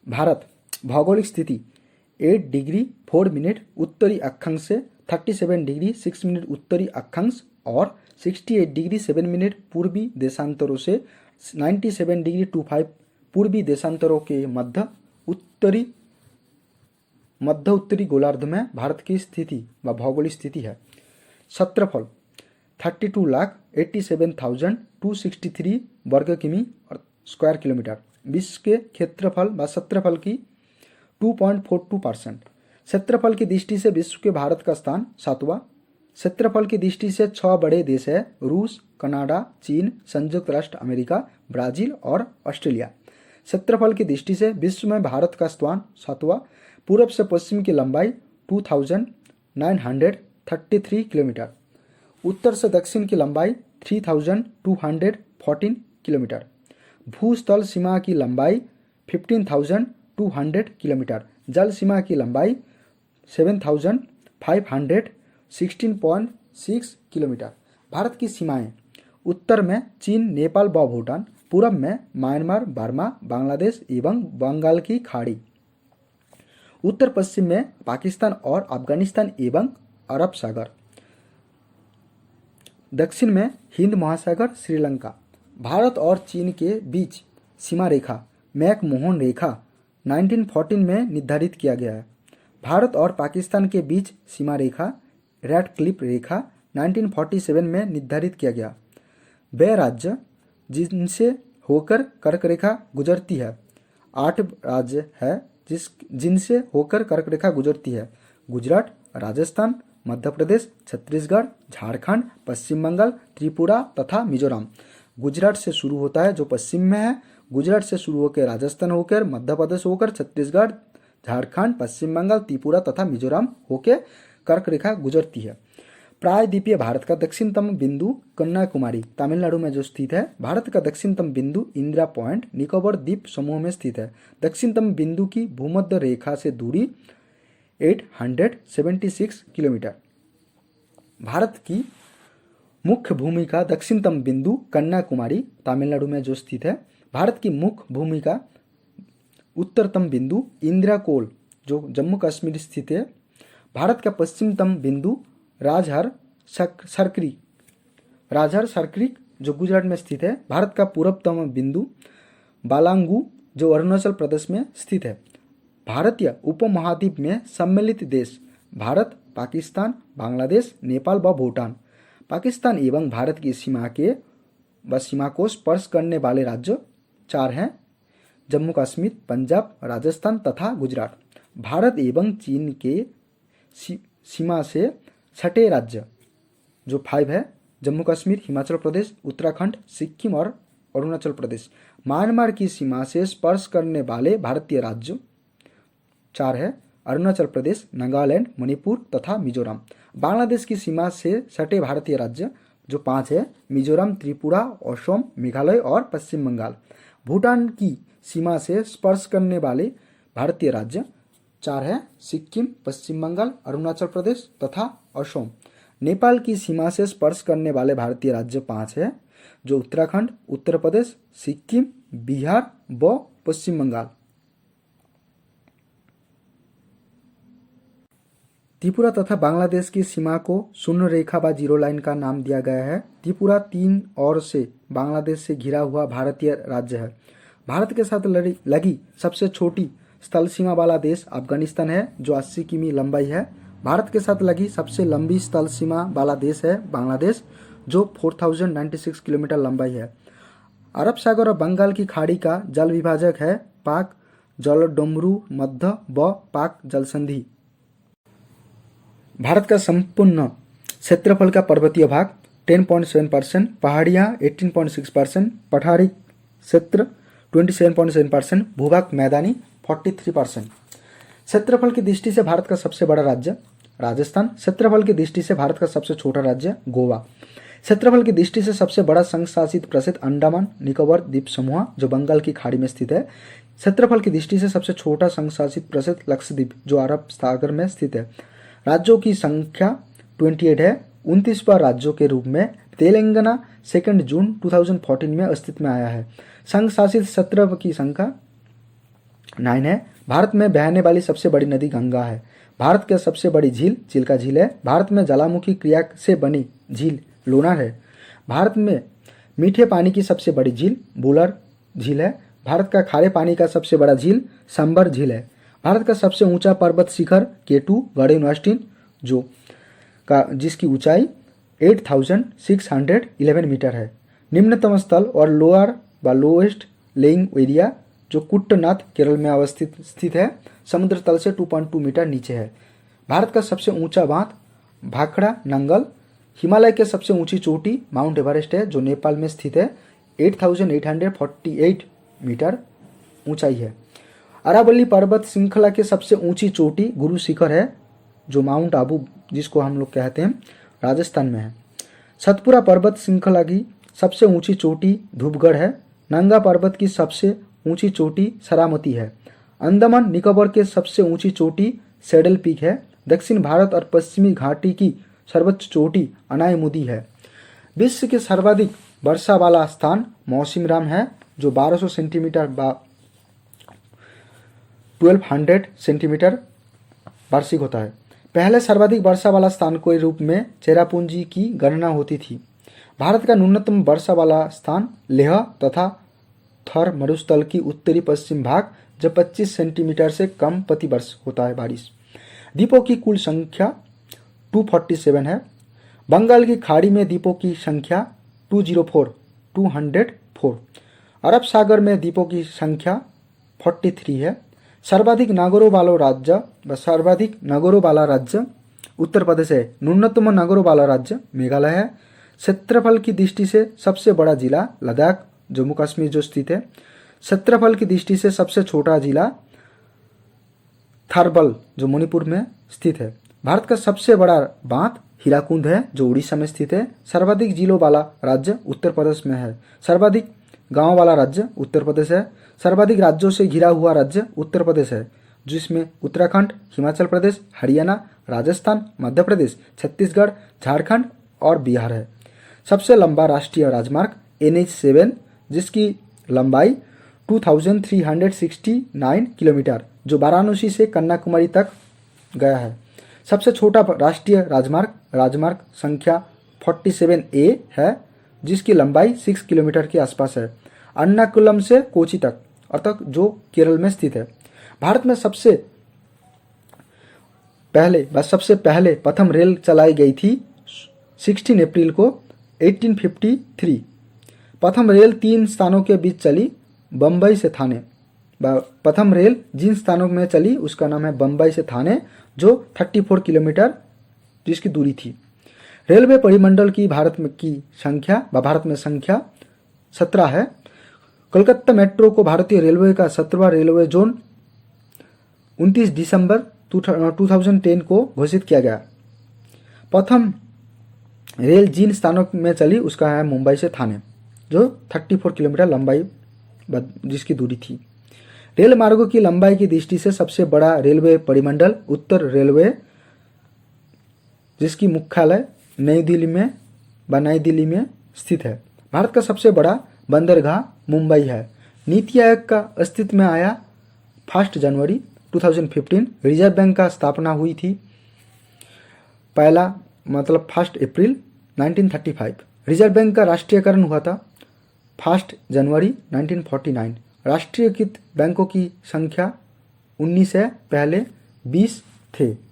भारत भौगोलिक स्थिति 8 degree 4 minute उत्तरी अक्षांश से 37 डिग्री 6 मिनट उत्तरी अक्षांश और 68 डिग्री 7 मिनट पूर्वी देशांतरों से 97 डिग्री 25 पूर्वी देशांतरों के मध्य उत्तरी गोलार्ध में भारत की स्थिति व भौगोलिक स्थिति है। क्षेत्रफल 32,87,263 वर्ग किमी और स्क्वायर किलोमीटर। विश्व के क्षेत्रफल व क्षेत्रफल की 2.42%। क्षेत्रफल की दृष्टि से विश्व के भारत का स्थान 7वां। क्षेत्रफल की दृष्टि से 6 बड़े देश है: रूस, कनाडा, चीन, संयुक्त राष्ट्र अमेरिका, ब्राजील और ऑस्ट्रेलिया। क्षेत्रफल की दृष्टि से विश्व में भारत का स्थान 7वां। पूर्व से पश्चिम की लंबाई 2,933 किलोमीटर। उत्तर से दक्षिण की लंबाई 3,214 किलोमीटर। भूस्थल सीमा की लंबाई 15,200 किलोमीटर। जल सीमा की लंबाई 7,516.6 किलोमीटर। भारत की सीमाएं: उत्तर में चीन, नेपाल व भूटान, पूर्व में म्यांमार, बर्मा, बांग्लादेश एवं बंगाल की खाड़ी, उत्तर पश्चिम में पाकिस्तान और अफगानिस्तान एवं अरब सागर, दक्षिण में हिंद महासागर, श्रीलंका। भारत और चीन के बीच सीमा रेखा मैकमोहन रेखा 1914 में निर्धारित किया गया है। भारत और पाकिस्तान के बीच सीमा रेखा रैडक्लिफ रेखा 1947 में निर्धारित किया गया। वे राज्य जिनसे होकर कर्क रेखा गुजरती है, 8 राज्य है जिनसे होकर कर्क रेखा गुजरती है: गुजरात, राजस्थान, मध्य प्रदेश, छत्तीसगढ़, झारखंड, पश्चिम बंगाल, त्रिपुरा तथा मिजोरम। गुजरात से शुरू होता है जो पश्चिम में है। गुजरात से शुरू होकर राजस्थान होकर मध्य प्रदेश होकर छत्तीसगढ़, झारखंड, पश्चिम बंगाल, त्रिपुरा तथा मिजोरम होकर कर्क रेखा गुजरती है। प्रायद्वीपीय भारत का दक्षिणतम बिंदु कन्याकुमारी तमिलनाडु में जो स्थित है। भारत का दक्षिणतम बिंदु इंदिरा पॉइंट निकोबार द्वीप समूह में स्थित है। दक्षिणतम बिंदु की भूमध्य रेखा से दूरी 876 किलोमीटर। भारत की मुख्य भूमि का दक्षिणतम बिंदु कन्याकुमारी तमिलनाडु में जो स्थित है। भारत की मुख्य भूमि का उत्तरतम बिंदु इंदिरा कोल जो जम्मू कश्मीर स्थित है। भारत का पश्चिमतम बिंदु राजहर सरक्रिक जो गुजरात में स्थित है। भारत का पूर्वतम बिंदु बालांगू जो अरुणाचल प्रदेश में स्थित है। भारतीय उपमहाद्वीप में सम्मिलित देश भारत, पाकिस्तान, बांग्लादेश, नेपाल व भूटान। पाकिस्तान एवं भारत की सीमा को स्पर्श करने वाले राज्य 4 हैं: जम्मू कश्मीर, पंजाब, राजस्थान तथा गुजरात। भारत एवं चीन के सीमा से छठे राज्य जो 5 है: जम्मू कश्मीर, हिमाचल प्रदेश, उत्तराखंड, सिक्किम और अरुणाचल प्रदेश। म्यांमार की सीमा से स्पर्श करने वाले भारतीय राज्य 4 है: अरुणाचल प्रदेश, नागालैंड, मणिपुर तथा मिजोरम। बांग्लादेश की सीमा से सटे भारतीय राज्य जो 5 है: मिजोरम, त्रिपुरा, असम, मेघालय और पश्चिम बंगाल। भूटान की सीमा से स्पर्श करने वाले भारतीय राज्य 4 है: सिक्किम, पश्चिम बंगाल, अरुणाचल प्रदेश तथा असम। नेपाल की सीमा से स्पर्श करने वाले भारतीय राज्य 5 है जो उत्तराखंड, उत्तर प्रदेश, सिक्किम, बिहार व पश्चिम बंगाल। त्रिपुरा तथा बांग्लादेश की सीमा को शून्य रेखा व जीरो लाइन का नाम दिया गया है। त्रिपुरा 3 ओर से बांग्लादेश से घिरा हुआ भारतीय राज्य है। भारत के साथ लगी सबसे छोटी स्थल सीमा वाला देश अफगानिस्तान है जो 80 किमी लंबाई है। भारत के साथ लगी सबसे लंबी स्थल सीमा वाला देश है बांग्लादेश जो 4096 किलोमीटर लंबाई है। अरब सागर और बंगाल की खाड़ी का जल विभाजक है पाक जलडोमरू मध्य व पाक जलसंधि। भारत का संपूर्ण क्षेत्रफल का पर्वतीय भाग 10.7%, पहाड़ियाँ 18.6%, पठारी क्षेत्र 27.7%, भूभाग मैदानी 43%। क्षेत्रफल की दृष्टि से भारत का सबसे बड़ा राज्य राजस्थान। क्षेत्रफल की दृष्टि से भारत का सबसे छोटा राज्य गोवा। क्षेत्रफल की दृष्टि से सबसे बड़ा संघ शासित प्रदेश अंडमान निकोबार द्वीप समूह जो बंगाल की खाड़ी में स्थित है। क्षेत्रफल की दृष्टि से सबसे छोटा संघ शासित प्रदेश लक्षद्वीप जो अरब सागर में स्थित है। राज्यों की संख्या 28 है। 29वां राज्यों के रूप में तेलंगाना 2 जून 2014 में अस्तित्व में आया है। संघ शासित क्षेत्र की संख्या 9 है। भारत में बहने वाली सबसे बड़ी नदी गंगा है। भारत की सबसे बड़ी झील चिल्का झील है। भारत में ज्वालामुखी क्रिया से बनी झील लोनार है। भारत में मीठे पानी की सबसे बड़ी झील बुलर झील है। भारत का खारे पानी का सबसे बड़ा झील संबर झील है। भारत का सबसे ऊंचा पर्वत शिखर केटू गढ़वाल जो जिसकी ऊंचाई 8611 मीटर है। निम्नतम स्थल और लोएस्ट लेइंग एरिया जो कुट्टनाथ केरल में स्थित है समुद्र तल से 2.2 मीटर नीचे है। भारत का सबसे ऊंचा बांध भाखड़ा नंगल। हिमालय के सबसे ऊंची चोटी माउंट एवरेस्ट है जो नेपाल में स्थित है। 8848 मीटर ऊंचाई है। अरावली पर्वत श्रृंखला के सबसे ऊंची चोटी गुरु शिखर है जो माउंट आबू जिसको हम लोग कहते हैं राजस्थान में है। सतपुरा पर्वत श्रृंखला की सबसे ऊंची चोटी धूपगढ़ है। नंगा पर्वत की सबसे ऊंची चोटी सरामती है। अंडमान निकोबार के सबसे ऊंची चोटी सैडल पीक है। दक्षिण भारत और पश्चिमी घाटी की सर्वोच्च चोटी अनायमुदी है। विश्व के सर्वाधिक वर्षा वाला स्थान मौसिनराम है जो 1200 सेंटीमीटर 1200 सेंटीमीटर वार्षिक होता है। पहले सर्वाधिक वर्षा वाला स्थान के रूप में चेरापूंजी की गणना होती थी। भारत का न्यूनतम वर्षा वाला स्थान लेह तथा थर मरुस्थल की उत्तरी पश्चिम भाग जब 25 सेंटीमीटर से कम प्रति वर्ष होता है बारिश। द्वीपों की कुल संख्या 247 है। बंगाल की खाड़ी में द्वीपों की संख्या 204 अरब सागर में द्वीपों की संख्या 43 है। सर्वाधिक नगरों वाला राज्य उत्तर प्रदेश है। न्यूनतम नगरों वाला राज्य मेघालय है। क्षेत्रफल की दृष्टि से सबसे बड़ा जिला लद्दाख जम्मू कश्मीर जो स्थित है। क्षेत्रफल की दृष्टि से सबसे छोटा जिला थारबल जो मणिपुर में स्थित है। भारत का सबसे बड़ा बांध हीराकुंड है जो उड़ीसा में स्थित है। सर्वाधिक जिलों वाला राज्य उत्तर प्रदेश में है। सर्वाधिक गांव वाला राज्य उत्तर प्रदेश है। सर्वाधिक राज्यों से घिरा हुआ राज्य उत्तर प्रदेश है जिसमें उत्तराखंड हिमाचल प्रदेश हरियाणा राजस्थान मध्य प्रदेश छत्तीसगढ़ झारखंड और बिहार है। सबसे लंबा राष्ट्रीय राजमार्ग NH7 जिसकी लंबाई 2369 किलोमीटर जो वाराणसी से कन्याकुमारी तक गया है। सबसे छोटा राष्ट्रीय राजमार्ग संख्या 47A है जिसकी लंबाई 6 किलोमीटर के आसपास है। अन्नाकुलम से कोची तक अर्थात जो केरल में स्थित है। भारत में सबसे पहले प्रथम रेल चलाई गई थी 16 अप्रैल को 1853। प्रथम रेल 3 स्थानों के बीच चली बम्बई से थाने। प्रथम रेल जिन स्थानों में चली उसका नाम है बम्बई से थाने जो 34 किलोमीटर जिसकी दूरी थी। रेलवे परिमंडल की भारत में संख्या 17 है। कोलकाता मेट्रो को भारतीय रेलवे का 17वां रेलवे जोन 29 दिसंबर 2010 को घोषित किया गया। प्रथम रेल जिन स्थानों में चली उसका है मुंबई से थाने जो 34 किलोमीटर लंबाई जिसकी दूरी थी। रेल मार्गों की लंबाई की दृष्टि से सबसे बड़ा रेलवे परिमंडल उत्तर रेलवे जिसकी मुख्यालय नई दिल्ली में स्थित है। भारत का सबसे बड़ा बंदरगाह मुंबई है। नीति आयोग का अस्तित्व में आया 1 जनवरी 2015। रिजर्व बैंक का स्थापना हुई थी 1 अप्रैल 1935। रिजर्व बैंक का राष्ट्रीयकरण हुआ था 1 जनवरी 1949। राष्ट्रीयकृत बैंकों की संख्या 19 है, पहले 20 थे।